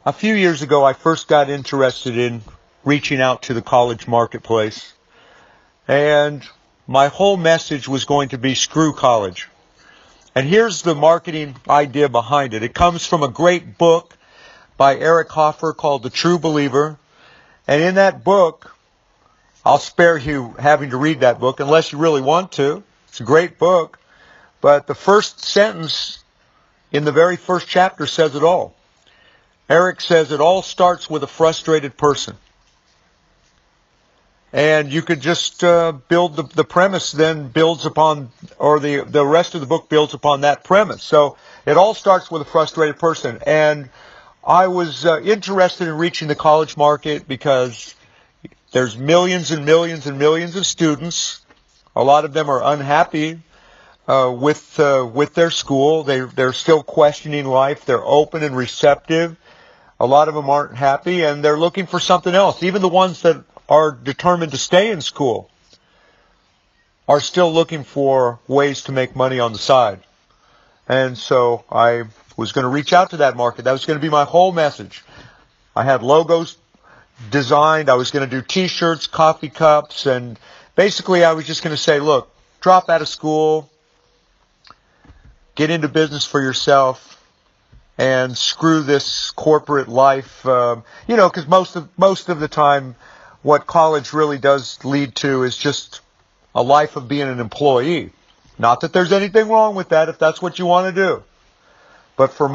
A few years ago, I first got interested in reaching out to the college marketplace, and my whole message was going to be screw college. And here's the marketing idea behind it. It comes from a great book by Eric Hoffer called The True Believer. And in that book, I'll spare you having to read that book unless you really want to. It's a great book. But the first sentence in the very first chapter says it all. Eric says it all starts with a frustrated person. And you could just build the premise then builds upon, or the rest of the book builds upon that premise. So it all starts with a frustrated person. And I was interested in reaching the college market because there's millions and millions and millions of students. A lot of them are unhappy with their school. They're still questioning life. They're open and receptive. A lot of them aren't happy, and they're looking for something else. Even the ones that are determined to stay in school are still looking for ways to make money on the side. And so I was going to reach out to that market. That was going to be my whole message. I had logos designed. I was going to do T-shirts, coffee cups, and basically I was just going to say, look, drop out of school, get into business for yourself, and screw this corporate life. Because most of the time, what college really does lead to is just a life of being an employee. Not that there's anything wrong with that if that's what you want to do. But for a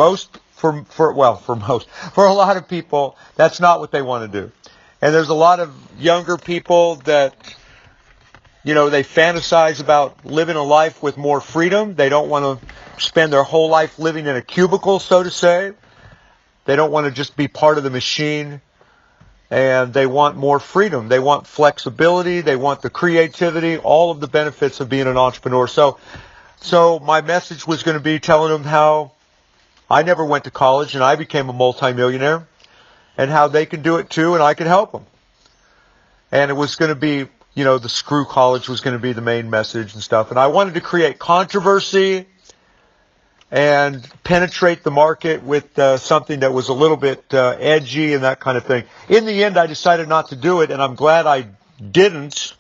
lot of people, that's not what they want to do. And there's a lot of younger people that, they fantasize about living a life with more freedom. They don't want to spend their whole life living in a cubicle, so to say. They don't want to just be part of the machine. And they want more freedom. They want flexibility. They want the creativity, all of the benefits of being an entrepreneur. So my message was going to be telling them how I never went to college and I became a multimillionaire, and how they can do it too, and I could help them. And it was going to be, the screw college was going to be the main message and stuff. And I wanted to create controversy and penetrate the market with something that was a little bit edgy and that kind of thing. In the end, I decided not to do it, and I'm glad I didn't.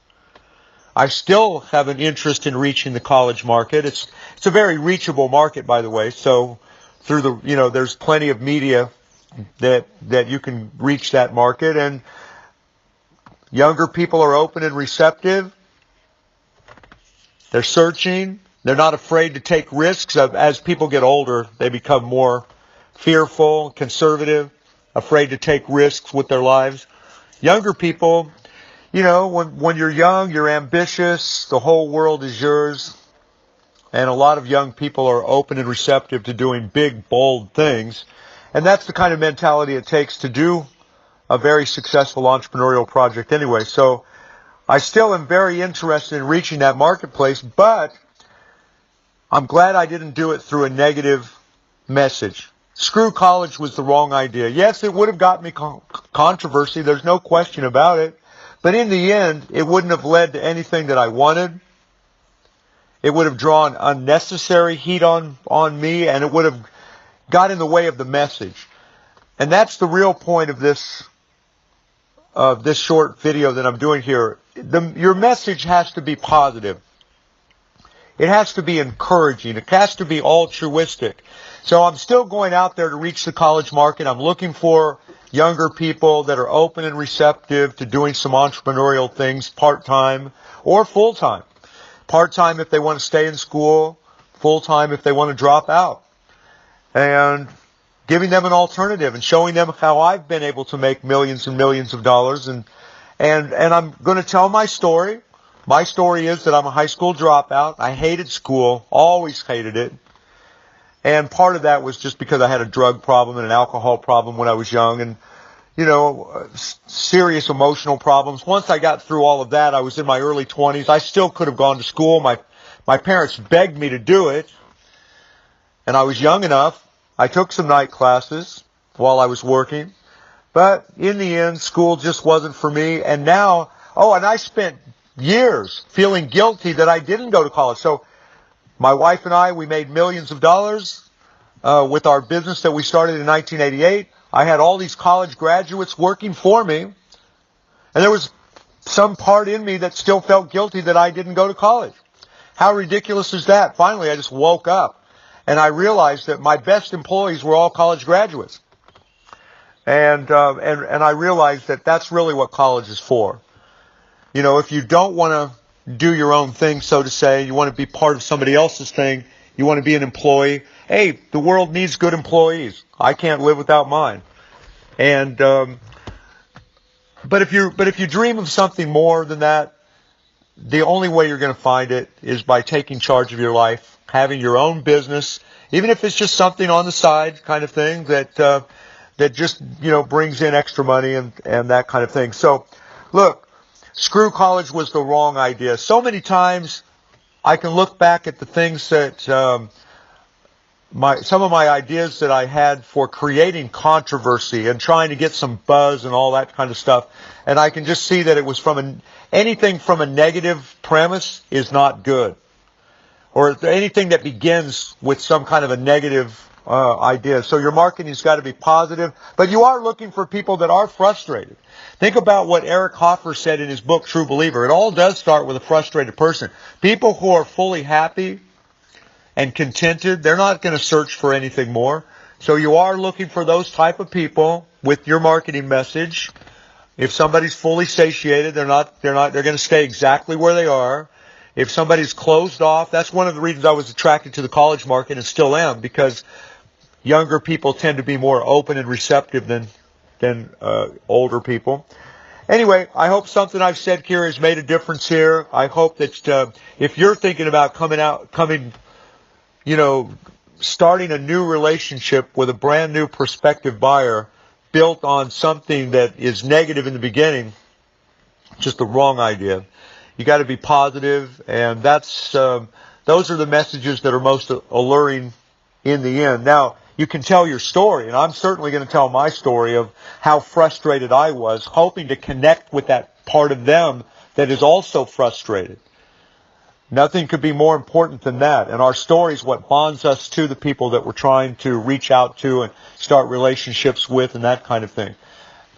I still have an interest in reaching the college market. It's a very reachable market, by the way. So through there's plenty of media that you can reach that market, and younger people are open and receptive. They're searching. They're not afraid to take risks. As people get older, they become more fearful, conservative, afraid to take risks with their lives. Younger people, when you're young, you're ambitious. The whole world is yours. And a lot of young people are open and receptive to doing big, bold things. And that's the kind of mentality it takes to do a very successful entrepreneurial project anyway. So I still am very interested in reaching that marketplace, but I'm glad I didn't do it through a negative message. Screw college was the wrong idea. Yes, it would have got me controversy. There's no question about it. But in the end, it wouldn't have led to anything that I wanted. It would have drawn unnecessary heat on me, and it would have got in the way of the message. And that's the real point of this short video that I'm doing here. Your message has to be positive. It has to be encouraging. It has to be altruistic. So I'm still going out there to reach the college market. I'm looking for younger people that are open and receptive to doing some entrepreneurial things part-time or full-time. Part-time if they want to stay in school, full-time if they want to drop out. And giving them an alternative and showing them how I've been able to make millions and millions of dollars. And I'm going to tell my story. My story is that I'm a high school dropout. I hated school, always hated it. And part of that was just because I had a drug problem and an alcohol problem when I was young, and, serious emotional problems. Once I got through all of that, I was in my early 20s. I still could have gone to school. My parents begged me to do it, and I was young enough. I took some night classes while I was working, but in the end, school just wasn't for me. And now, and I spent years feeling guilty that I didn't go to college. So my wife and I, we made millions of dollars with our business that we started in 1988. I had all these college graduates working for me, and there was some part in me that still felt guilty that I didn't go to college. How ridiculous is that? Finally, I just woke up, and I realized that my best employees were all college graduates. And I realized that that's really what college is for. You know, if you don't want to do your own thing, so to say, you want to be part of somebody else's thing, you want to be an employee, hey, the world needs good employees. I can't live without mine. And but if you dream of something more than that, the only way you're going to find it is by taking charge of your life, having your own business, even if it's just something on the side kind of thing that just, you know, brings in extra money and that kind of thing. So, look, screw college was the wrong idea. So many times I can look back at the things that some of my ideas that I had for creating controversy and trying to get some buzz and all that kind of stuff, and I can just see that it was anything from a negative premise is not good, or anything that begins with some kind of a negative idea. So your marketing's got to be positive, but you are looking for people that are frustrated. Think about what Eric Hoffer said in his book, True Believer. It all does start with a frustrated person. People who are fully happy and contented, they're not going to search for anything more. So you are looking for those type of people with your marketing message. If somebody's fully satiated, they're going to stay exactly where they are. If somebody's closed off, that's one of the reasons I was attracted to the college market and still am, because younger people tend to be more open and receptive than older people. Anyway, I hope something I've said here has made a difference here. I hope that if you're thinking about starting a new relationship with a brand new prospective buyer built on something that is negative in the beginning, just the wrong idea. You got to be positive, and those are the messages that are most alluring in the end. Now, you can tell your story, and I'm certainly going to tell my story of how frustrated I was, hoping to connect with that part of them that is also frustrated. Nothing could be more important than that, and our story is what bonds us to the people that we're trying to reach out to and start relationships with and that kind of thing.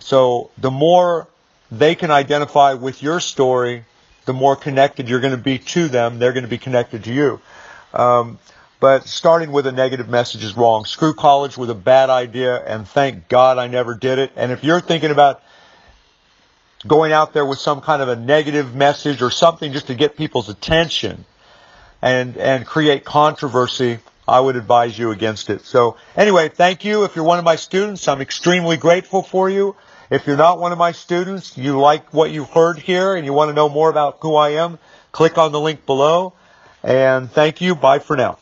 So the more they can identify with your story, the more connected you're going to be to them. They're going to be connected to you. But starting with a negative message is wrong. Screw college was a bad idea, and thank God I never did it. And if you're thinking about going out there with some kind of a negative message or something just to get people's attention and create controversy, I would advise you against it. So anyway, thank you. If you're one of my students, I'm extremely grateful for you. If you're not one of my students, you like what you heard here and you want to know more about who I am, click on the link below. And thank you. Bye for now.